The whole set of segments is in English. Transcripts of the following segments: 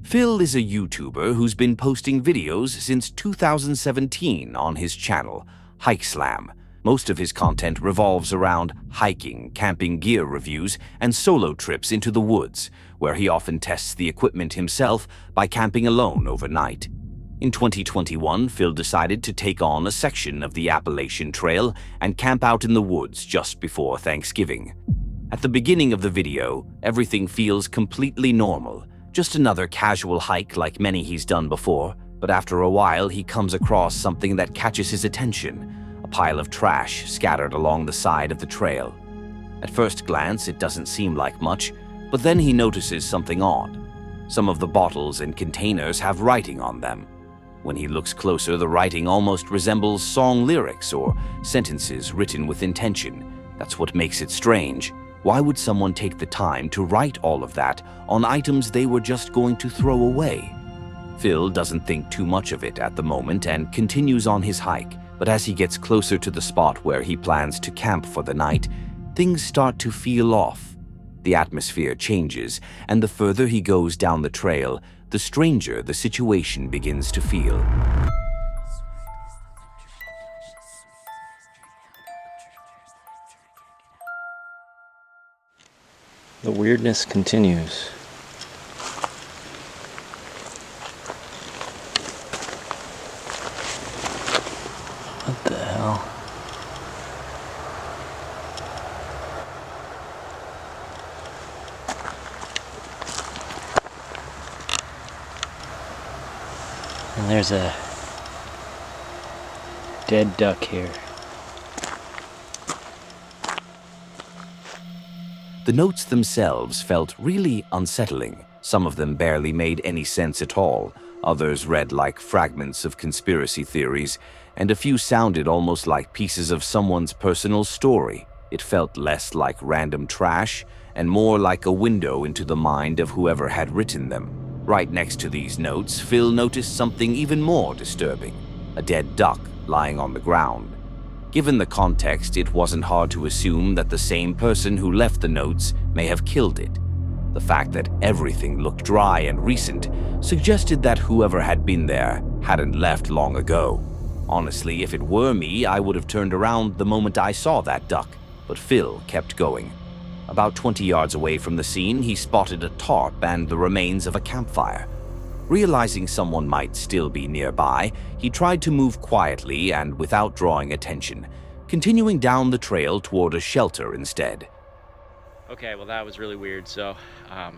Phil is a YouTuber who's been posting videos since 2017 on his channel, Hike Slam. Most of his content revolves around hiking, camping gear reviews, and solo trips into the woods, where he often tests the equipment himself by camping alone overnight. In 2021, Phil decided to take on a section of the Appalachian Trail and camp out in the woods just before Thanksgiving. At the beginning of the video, everything feels completely normal. Just another casual hike like many he's done before, but after a while he comes across something that catches his attention, a pile of trash scattered along the side of the trail. At first glance, it doesn't seem like much, but then he notices something odd. Some of the bottles and containers have writing on them. When he looks closer, the writing almost resembles song lyrics or sentences written with intention. That's what makes it strange. Why would someone take the time to write all of that on items they were just going to throw away? Phil doesn't think too much of it at the moment and continues on his hike, but as he gets closer to the spot where he plans to camp for the night, things start to feel off. The atmosphere changes, and the further he goes down the trail, the stranger the situation begins to feel. The weirdness continues. What the hell? And there's a dead duck here. The notes themselves felt really unsettling. Some of them barely made any sense at all. Others read like fragments of conspiracy theories, and a few sounded almost like pieces of someone's personal story. It felt less like random trash and more like a window into the mind of whoever had written them. Right next to these notes, Phil noticed something even more disturbing: a dead duck lying on the ground. Given the context, it wasn't hard to assume that the same person who left the notes may have killed it. The fact that everything looked dry and recent suggested that whoever had been there hadn't left long ago. Honestly, if it were me, I would have turned around the moment I saw that duck, but Phil kept going. About 20 yards away from the scene, he spotted a tarp and the remains of a campfire. Realizing someone might still be nearby, he tried to move quietly and without drawing attention, continuing down the trail toward a shelter instead. Okay, well that was really weird. So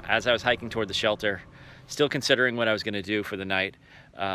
as I was hiking toward the shelter, still considering what I was going to do for the night,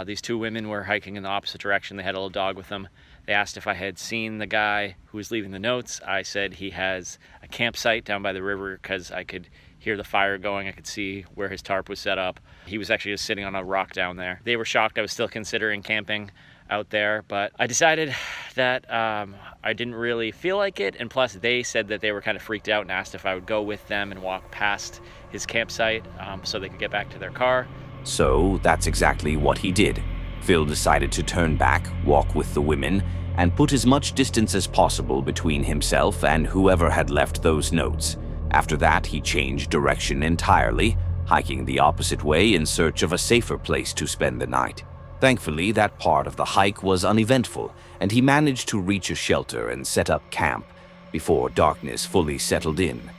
these two women were hiking in the opposite direction. They had a little dog with them. They asked if I had seen the guy who was leaving the notes. I said he has a campsite down by the river because I could hear the fire going. I could see where his tarp was set up. He was actually just sitting on a rock down there. They were shocked I was still considering camping out there, but I decided that I didn't really feel like it, and plus they said that they were kind of freaked out and asked if I would go with them and walk past his campsite so they could get back to their car. So that's exactly what he did. Phil decided to turn back, walk with the women, and put as much distance as possible between himself and whoever had left those notes. After that, he changed direction entirely, hiking the opposite way in search of a safer place to spend the night. Thankfully, that part of the hike was uneventful, and he managed to reach a shelter and set up camp before darkness fully settled in.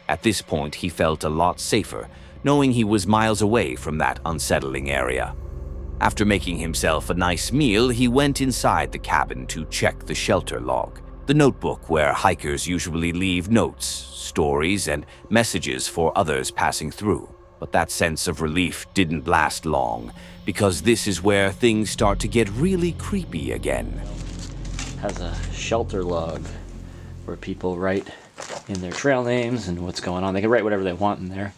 At this point, he felt a lot safer, knowing he was miles away from that unsettling area. After making himself a nice meal, he went inside the cabin to check the shelter log, the notebook where hikers usually leave notes, stories, and messages for others passing through. But that sense of relief didn't last long, because this is where things start to get really creepy again. Has a shelter log where people write in their trail names and what's going on. They can write whatever they want in there.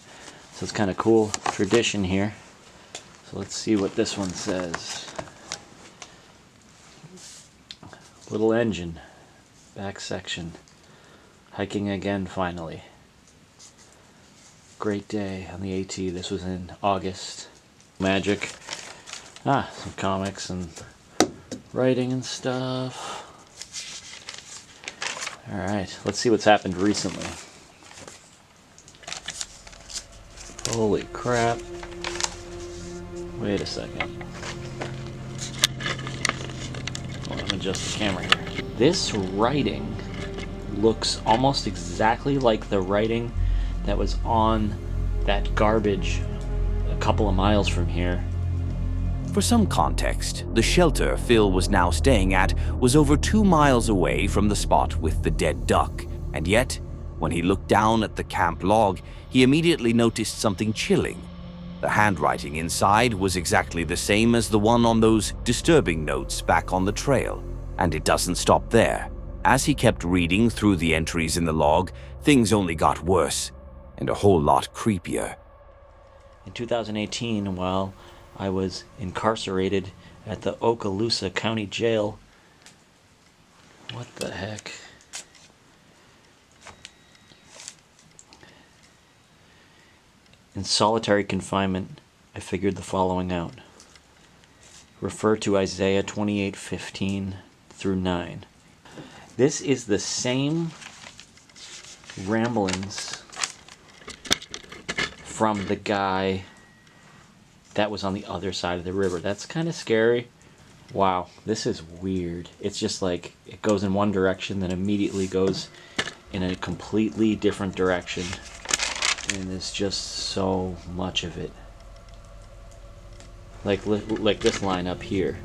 So it's kind of cool tradition here. So let's see what this one says. Little engine, back section. Hiking again finally. Great day on the AT. This was in August. Magic. Some comics and writing and stuff. Alright, let's see what's happened recently. Holy crap. Wait a second. Hold on, I'm adjust the camera here. This writing looks almost exactly like the writing that was on that garbage a couple of miles from here. For some context, the shelter Phil was now staying at was over 2 miles away from the spot with the dead duck, and yet, when he looked down at the camp log, he immediately noticed something chilling. The handwriting inside was exactly the same as the one on those disturbing notes back on the trail. And it doesn't stop there. As he kept reading through the entries in the log, things only got worse, and a whole lot creepier. In 2018, while I was incarcerated at the Okaloosa County Jail, what the heck? In solitary confinement, I figured the following out. Refer to Isaiah 28:15 through 9. This is the same ramblings from the guy that was on the other side of the river. That's kind of scary. Wow, this is weird. It's just like it goes in one direction, then immediately goes in a completely different direction. And there's just so much of it. Like this line up here.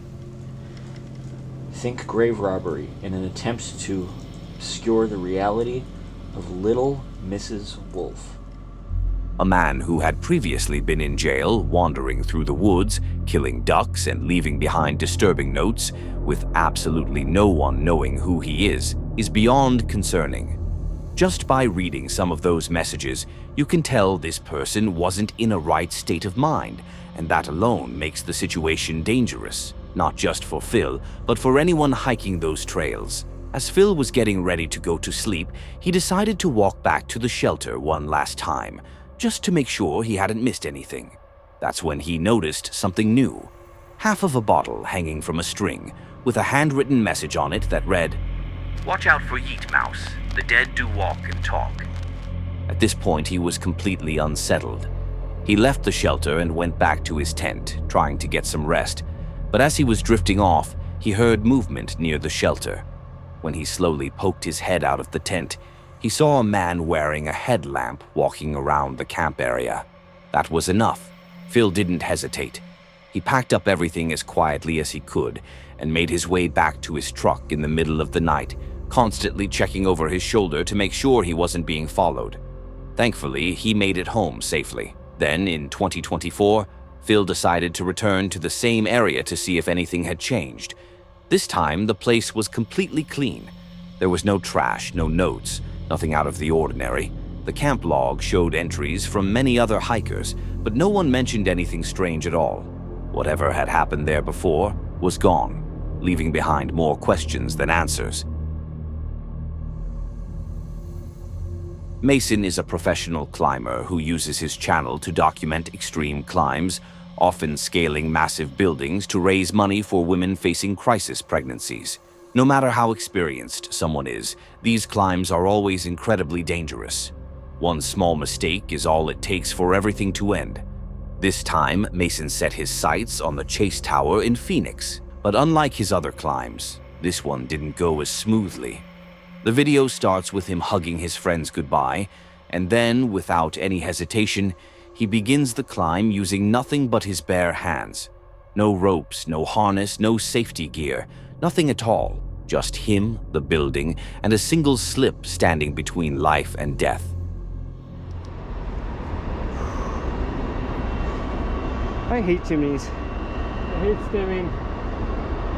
Think grave robbery in an attempt to obscure the reality of little Mrs. Wolf. A man who had previously been in jail, wandering through the woods, killing ducks and leaving behind disturbing notes, with absolutely no one knowing who he is beyond concerning. Just by reading some of those messages, you can tell this person wasn't in a right state of mind, and that alone makes the situation dangerous, not just for Phil, but for anyone hiking those trails. As Phil was getting ready to go to sleep, he decided to walk back to the shelter one last time, just to make sure he hadn't missed anything. That's when he noticed something new. Half of a bottle hanging from a string, with a handwritten message on it that read, "Watch out for Yeet Mouse. The dead do walk and talk." At this point, he was completely unsettled. He left the shelter and went back to his tent, trying to get some rest. But as he was drifting off, he heard movement near the shelter. When he slowly poked his head out of the tent, he saw a man wearing a headlamp walking around the camp area. That was enough. Phil didn't hesitate. He packed up everything as quietly as he could and made his way back to his truck in the middle of the night, constantly checking over his shoulder to make sure he wasn't being followed. Thankfully, he made it home safely. Then, in 2024, Phil decided to return to the same area to see if anything had changed. This time, the place was completely clean. There was no trash, no notes, nothing out of the ordinary. The camp log showed entries from many other hikers, but no one mentioned anything strange at all. Whatever had happened there before was gone, leaving behind more questions than answers. Mason is a professional climber who uses his channel to document extreme climbs, often scaling massive buildings to raise money for women facing crisis pregnancies. No matter how experienced someone is, these climbs are always incredibly dangerous. One small mistake is all it takes for everything to end. This time, Mason set his sights on the Chase Tower in Phoenix, but unlike his other climbs, this one didn't go as smoothly. The video starts with him hugging his friends goodbye, and then, without any hesitation, he begins the climb using nothing but his bare hands. No ropes, no harness, no safety gear, nothing at all. Just him, the building, and a single slip standing between life and death. I hate chimneys. I hate stimming.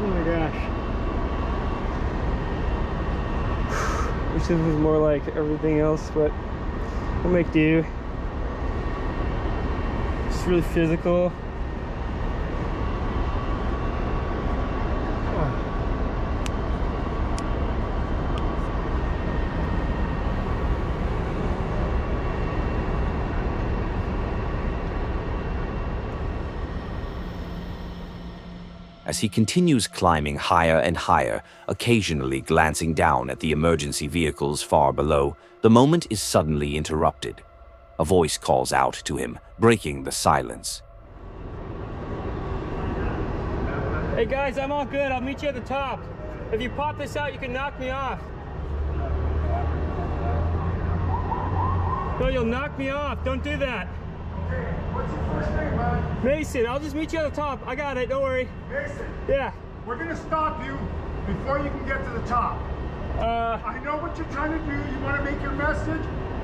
Oh my gosh. Wish this was more like everything else, but we'll make do. It's really physical. As he continues climbing higher and higher, occasionally glancing down at the emergency vehicles far below, the moment is suddenly interrupted. A voice calls out to him, breaking the silence. Hey guys, I'm all good. I'll meet you at the top. If you pop this out, you can knock me off. No, you'll knock me off. Don't do that. Okay, what's your first name, bud? Mason, I'll just meet you at the top. I got it, don't worry. Mason. Yeah. We're gonna stop you before you can get to the top. I know what you're trying to do. You want to make your message.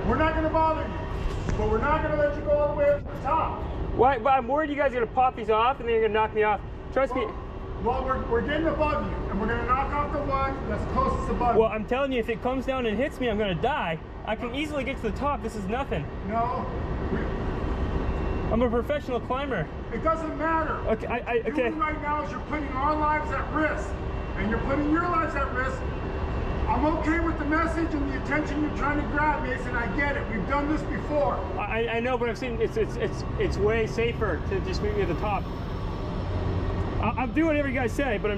We're not gonna bother you, but we're not gonna let you go all the way up to the top. Why? But I'm worried you guys are gonna pop these off and then you're gonna knock me off. Trust me. Well, we're getting above you, and we're gonna knock off the one that's closest above you. Well, I'm telling you, if it comes down and hits me, I'm gonna die. I can easily get to the top. This is nothing. No. I'm a professional climber. It doesn't matter. Okay, okay. You right now is you're putting our lives at risk, and you're putting your lives at risk. I'm okay with the message and the attention you're trying to grab, Mason. I get it. We've done this before. I know, but I'm saying it's way safer to just meet me at the top. I'll do whatever you guys say, but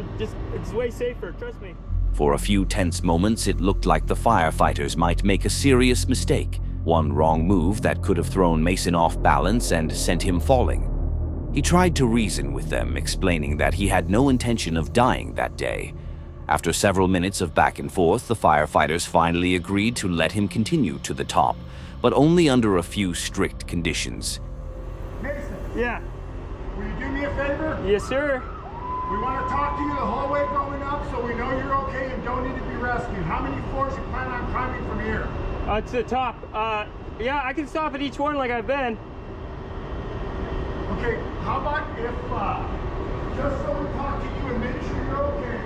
it's way safer. Trust me. For a few tense moments, it looked like the firefighters might make a serious mistake. One wrong move that could have thrown Mason off balance and sent him falling. He tried to reason with them, explaining that he had no intention of dying that day. After several minutes of back and forth, the firefighters finally agreed to let him continue to the top, but only under a few strict conditions. Mason. Yeah. Will you do me a favor? Yes, sir. We want to talk to you the whole way going up so we know you're okay and don't need to be rescued. How many floors you plan on climbing from here? To the top. Yeah, I can stop at each one like I've been. Okay, how about if, just so we talk to you and make sure you're okay,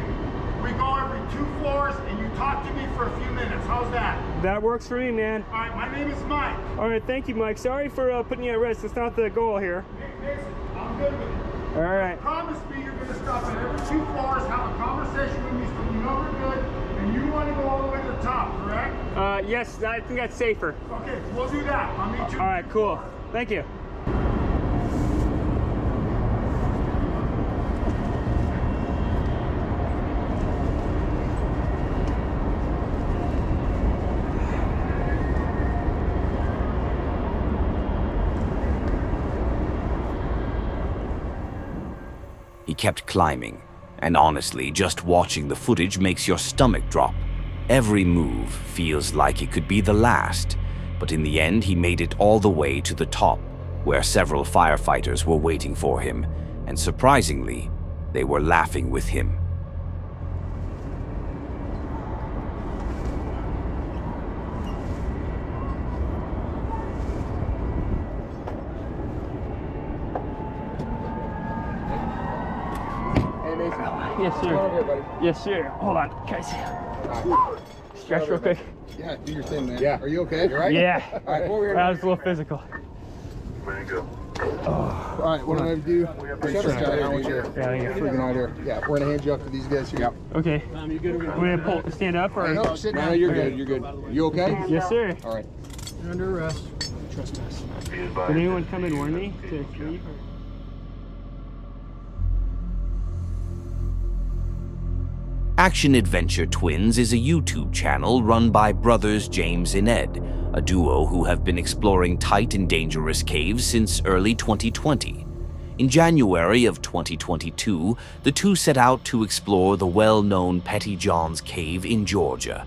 we go every 2 floors and you talk to me for a few minutes. How's that? That works for me, man. All right, my name is Mike. All right, thank you, Mike. Sorry for putting you at risk. That's not the goal here. Hey, Mason, I'm good with it. All right. Promise me you're going to stop at every 2 floors, have a conversation with me so you know we're good, and you want to go all the way to the top, correct? Yes, I think that's safer. Okay, we'll do that. I'll meet you. All right, cool. Thank you. He kept climbing, and honestly, just watching the footage makes your stomach drop. Every move feels like it could be the last, but in the end he made it all the way to the top, where several firefighters were waiting for him, and surprisingly, they were laughing with him. Yes, sir. Yes, sir. Hold on, guys. Stretch real quick. Yeah, do your thing, man. Yeah. Are you okay? You all right? Yeah. All right, over here. That was a little physical. All right, what I'm going to do, shut us down. I want you freaking out here. Yeah, we're going to hand you up to these guys here. Yep. Okay. We're going to stand up or? No, sit down. No, you're good. You're good. You okay? Yes, sir. All right. You're under arrest. Trespass. Did anyone come and warn me to leave? Action Adventure Twins is a YouTube channel run by brothers James and Ed, a duo who have been exploring tight and dangerous caves since early 2020. In January of 2022, the two set out to explore the well-known Petty John's Cave in Georgia.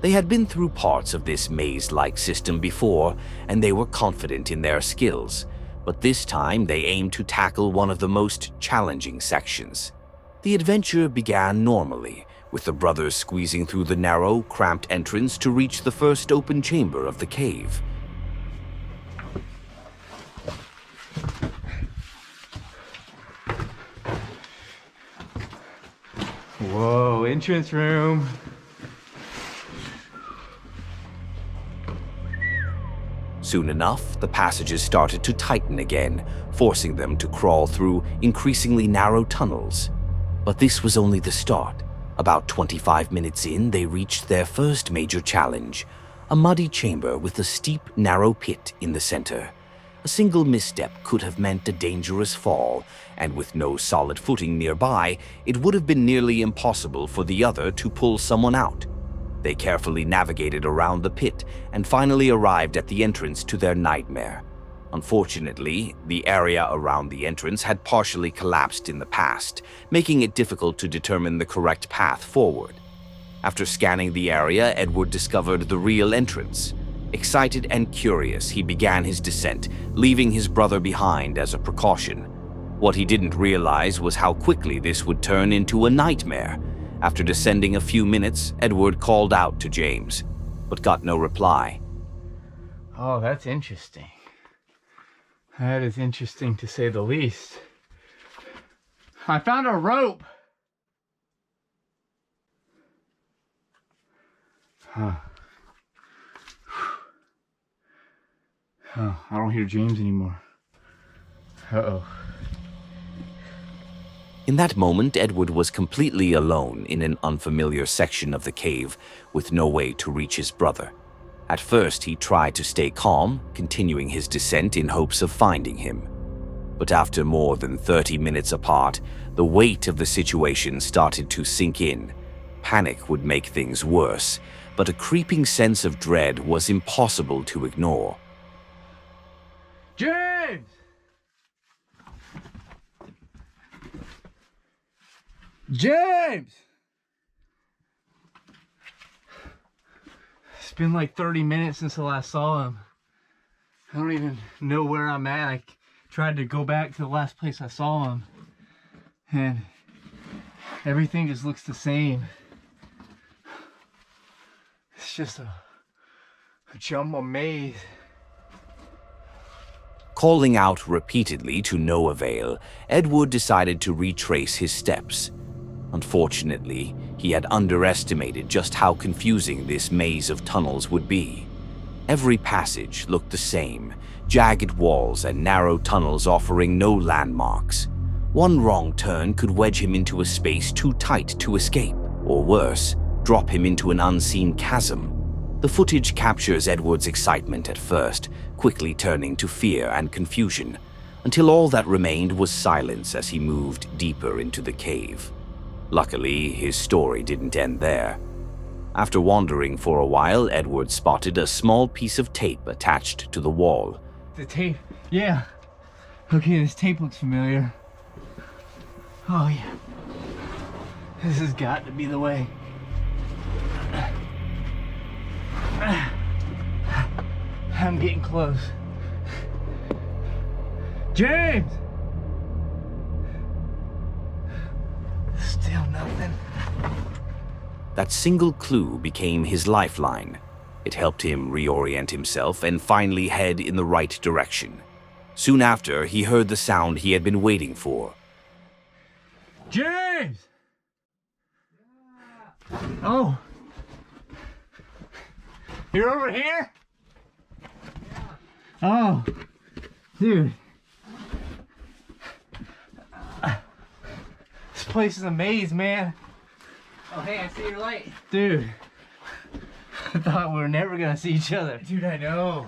They had been through parts of this maze-like system before, and they were confident in their skills, but this time they aimed to tackle one of the most challenging sections. The adventure began normally, with the brothers squeezing through the narrow, cramped entrance to reach the first open chamber of the cave. Whoa, entrance room. Soon enough, the passages started to tighten again, forcing them to crawl through increasingly narrow tunnels. But this was only the start. About 25 minutes in, they reached their first major challenge, a muddy chamber with a steep, narrow pit in the center. A single misstep could have meant a dangerous fall, and with no solid footing nearby, it would have been nearly impossible for the other to pull someone out. They carefully navigated around the pit and finally arrived at the entrance to their nightmare. Unfortunately, the area around the entrance had partially collapsed in the past, making it difficult to determine the correct path forward. After scanning the area, Edward discovered the real entrance. Excited and curious, he began his descent, leaving his brother behind as a precaution. What he didn't realize was how quickly this would turn into a nightmare. After descending a few minutes, Edward called out to James, but got no reply. Oh, that's interesting. That is interesting to say the least. I found a rope. Huh. Oh, I don't hear James anymore. Uh-oh. In that moment, Edward was completely alone in an unfamiliar section of the cave with no way to reach his brother. At first, he tried to stay calm, continuing his descent in hopes of finding him. But after more than 30 minutes apart, the weight of the situation started to sink in. Panic would make things worse, but a creeping sense of dread was impossible to ignore. James! James! It's been like 30 minutes since I last saw him. I don't even know where I'm at. I tried to go back to the last place I saw him, and everything just looks the same. It's just a jumble maze. Calling out repeatedly to no avail, Edward decided to retrace his steps. Unfortunately, he had underestimated just how confusing this maze of tunnels would be. Every passage looked the same, jagged walls and narrow tunnels offering no landmarks. One wrong turn could wedge him into a space too tight to escape, or worse, drop him into an unseen chasm. The footage captures Edward's excitement at first, quickly turning to fear and confusion, until all that remained was silence as he moved deeper into the cave. Luckily, his story didn't end there. After wandering for a while, Edward spotted a small piece of tape attached to the wall. The tape? Yeah. Okay, this tape looks familiar. Oh yeah. This has got to be the way. I'm getting close. James! Still nothing. That single clue became his lifeline. It helped him reorient himself and finally head in the right direction. Soon after, he heard the sound he had been waiting for. James! Oh! You're over here? Oh, dude. This place is a maze, man. Oh, hey, I see your light. Dude, I thought we were never gonna see each other. Dude, I know.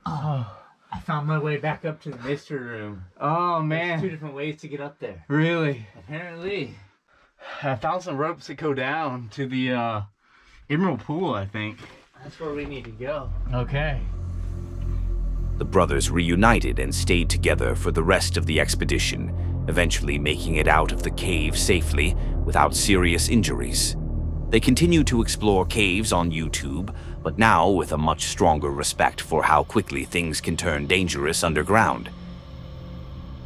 Oh, I found my way back up to the mystery room. Oh, man. There's 2 different ways to get up there. Really? Apparently. I found some ropes that go down to the Emerald Pool, I think. That's where we need to go. Okay. The brothers reunited and stayed together for the rest of the expedition, eventually making it out of the cave safely without serious injuries. They continue to explore caves on YouTube, but now with a much stronger respect for how quickly things can turn dangerous underground.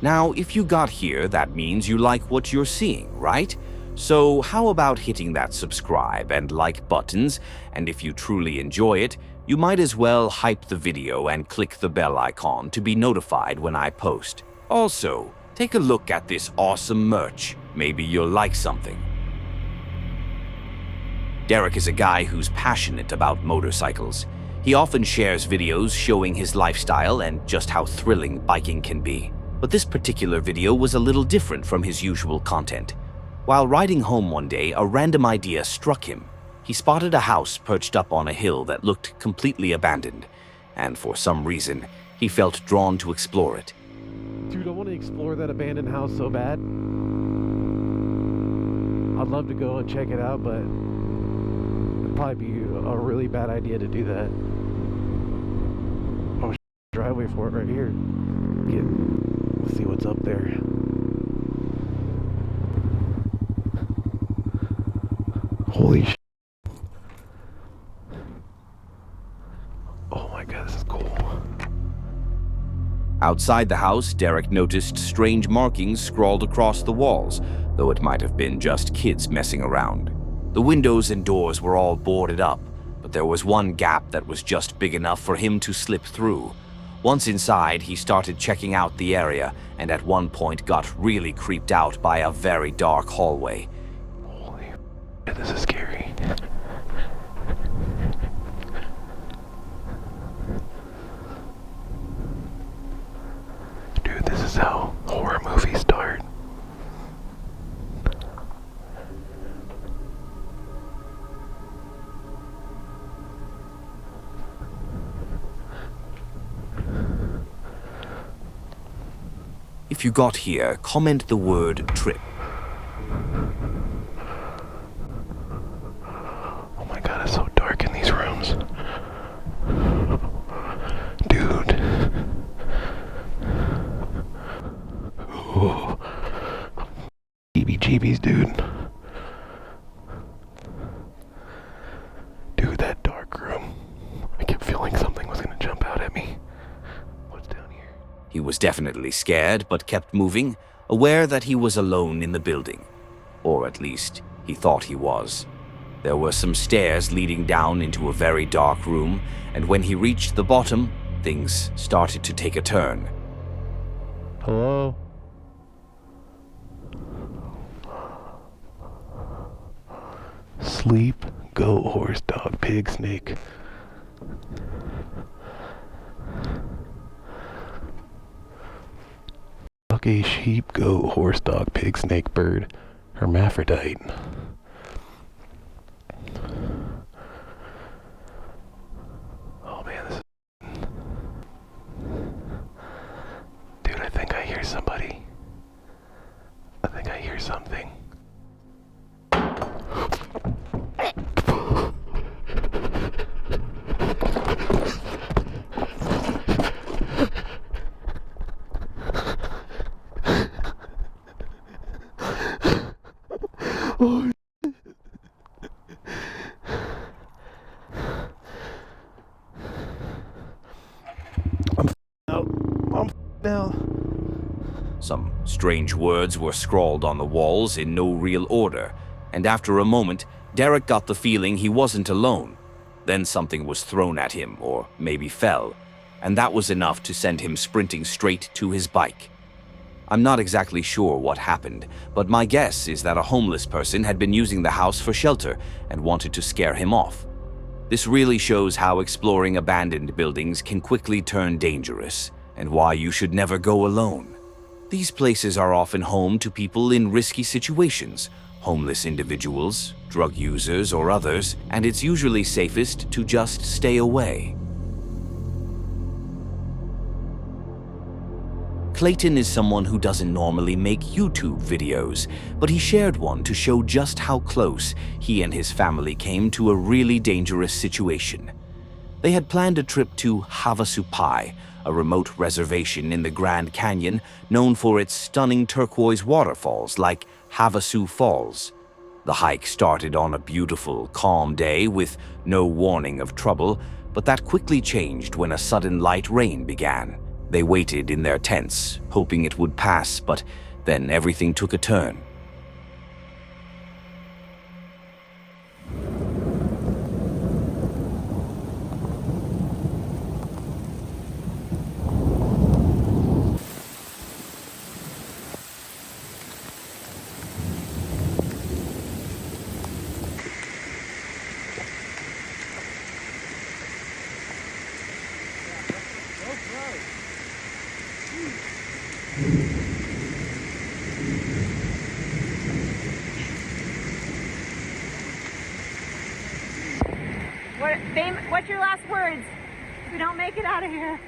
Now, if you got here, that means you like what you're seeing, right? So how about hitting that subscribe and like buttons, and if you truly enjoy it, you might as well hype the video and click the bell icon to be notified when I post. Also, take a look at this awesome merch. Maybe you'll like something. Derek is a guy who's passionate about motorcycles. He often shares videos showing his lifestyle and just how thrilling biking can be. But this particular video was a little different from his usual content. While riding home one day, a random idea struck him. He spotted a house perched up on a hill that looked completely abandoned, and for some reason, he felt drawn to explore it. Dude, I want to explore that abandoned house so bad. I'd love to go and check it out, but it'd probably be a really bad idea to do that. Oh, driveway for it right here. Let's see what's up there. Holy shit. Oh my god, this is cool. Outside the house, Derek noticed strange markings scrawled across the walls, though it might have been just kids messing around. The windows and doors were all boarded up, but there was one gap that was just big enough for him to slip through. Once inside, he started checking out the area, and at one point got really creeped out by a very dark hallway. Holy shit, this is scary. Dude, this is how horror movies start. If you got here, comment the word trip. Oh my god, it's so dark in these rooms. Dude. Oh. Jeebies, dude. Dude, that dark room. I kept feeling something was gonna jump out at me. What's down here? He was definitely scared, but kept moving, aware that he was alone in the building. Or at least, he thought he was. There were some stairs leading down into a very dark room, and when he reached the bottom, things started to take a turn. Hello? Sleep, goat, horse, dog, pig, snake. A sheep, goat, horse, dog, pig, snake, bird, hermaphrodite. Oh man, this is... Dude, I think I hear somebody. I think I hear something. Oh, I'm out. Some strange words were scrawled on the walls in no real order, and after a moment, Derek got the feeling he wasn't alone. Then something was thrown at him, or maybe fell, and that was enough to send him sprinting straight to his bike. I'm not exactly sure what happened, but my guess is that a homeless person had been using the house for shelter and wanted to scare him off. This really shows how exploring abandoned buildings can quickly turn dangerous, and why you should never go alone. These places are often home to people in risky situations, homeless individuals, drug users, or others, and it's usually safest to just stay away. Clayton is someone who doesn't normally make YouTube videos, but he shared one to show just how close he and his family came to a really dangerous situation. They had planned a trip to Havasu Pai, a remote reservation in the Grand Canyon known for its stunning turquoise waterfalls like Havasu Falls. The hike started on a beautiful, calm day with no warning of trouble, but that quickly changed when a sudden light rain began. They waited in their tents, hoping it would pass, but then everything took a turn. What's your last words? If we don't make it out of here.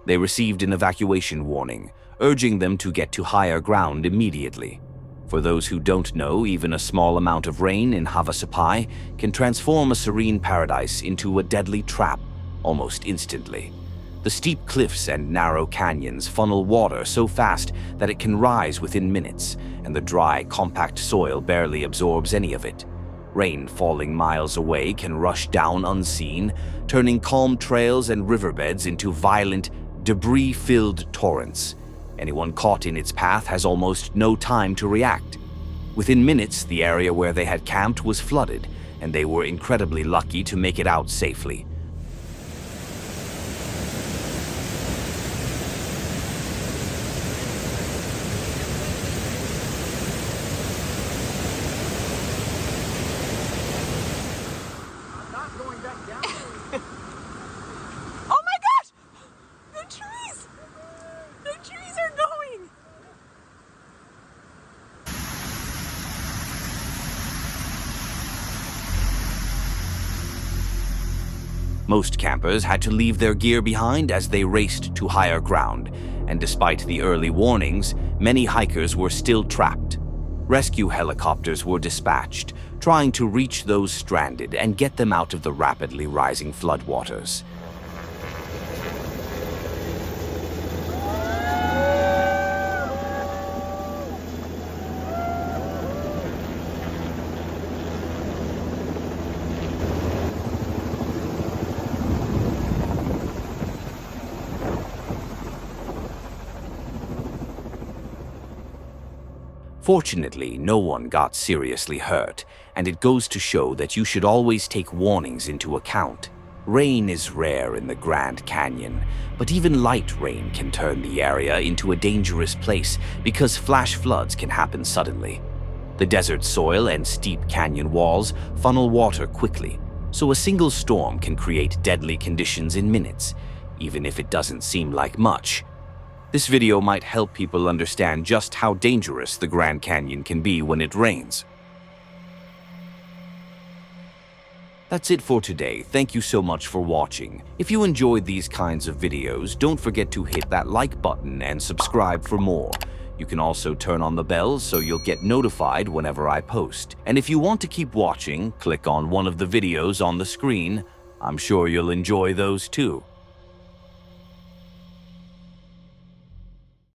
They received an evacuation warning, urging them to get to higher ground immediately. For those who don't know, even a small amount of rain in Havasu Pai can transform a serene paradise into a deadly trap almost instantly. The steep cliffs and narrow canyons funnel water so fast that it can rise within minutes, and the dry, compact soil barely absorbs any of it. Rain falling miles away can rush down unseen, turning calm trails and riverbeds into violent, debris-filled torrents. Anyone caught in its path has almost no time to react. Within minutes, the area where they had camped was flooded, and they were incredibly lucky to make it out safely. Oh my gosh! The trees! The trees are going! Most campers had to leave their gear behind as they raced to higher ground, and despite the early warnings, many hikers were still trapped. Rescue helicopters were dispatched, trying to reach those stranded and get them out of the rapidly rising floodwaters. Fortunately, no one got seriously hurt, and it goes to show that you should always take warnings into account. Rain is rare in the Grand Canyon, but even light rain can turn the area into a dangerous place because flash floods can happen suddenly. The desert soil and steep canyon walls funnel water quickly, so a single storm can create deadly conditions in minutes, even if it doesn't seem like much. This video might help people understand just how dangerous the Grand Canyon can be when it rains. That's it for today. Thank you so much for watching. If you enjoyed these kinds of videos, don't forget to hit that like button and subscribe for more. You can also turn on the bell so you'll get notified whenever I post. And if you want to keep watching, click on one of the videos on the screen. I'm sure you'll enjoy those too.